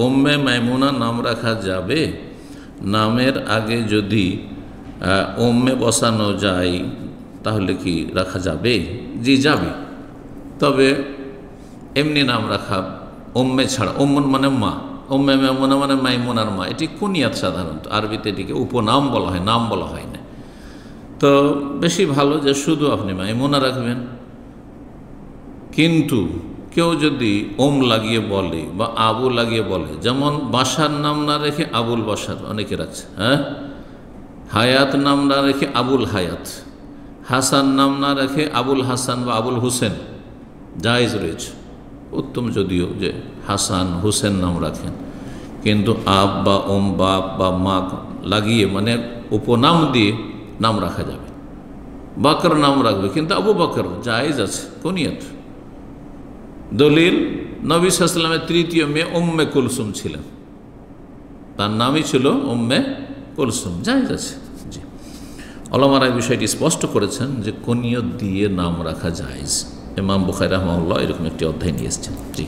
উম্মে মাইমুনা নাম রাখা যাবে? নামের আগে যদি উম্মে বসানো যায় তাহলে কি রাখা যাবে? জি যাবে, তবে এমনি নাম রাখা উম্মে ছাড়া, উম্মন মানে মা, উম্মে মাইমুনা মানে মাইমুনার মা, এটি কুনিয়াত, সাধারণত আরবিতে এটিকে উপনাম বলা হয়, নাম বলা হয় না। তো বেশি ভালো যে শুধু আপনি মাইমুনা রাখবেন। কিন্তু কেউ যদি ওম লাগিয়ে বলে বা আবু লাগিয়ে বলে, যেমন বাসার নাম না রেখে আবুল বাসার অনেকে রাখছে, হ্যাঁ, হায়াত নাম না রেখে আবুল হায়াত, হাসান নাম না রেখে আবুল হাসান বা আবুল হুসেন, জায়েজ রয়েছে, উত্তম যদিও যে হাসান হুসেন নাম রাখেন, কিন্তু আব বা ওম, বাপ বা মা লাগিয়ে মানে উপনাম দিয়ে নাম রাখা যাবে। বকর নাম রাখবে, কিন্তু আবু বকর জায়েজ আছে, কুনিয়াত। দলিল, নবী সাল্লাল্লাহু আলাইহি ওয়াসাল্লামের তৃতীয় মেয়ে উম্মে কুলসুম ছিলেন, তার নামই ছিল উম্মে কুলসুম, জায়েজ আছে। জি, উলামারা এই বিষয়টি স্পষ্ট করেছেন যে কুনিয়ত দিয়ে নাম রাখা জায়েজ। ইমাম বুখারী রাহিমাহুল্লাহ এরকম একটি অধ্যায় নিয়ে এসেছেন। জি।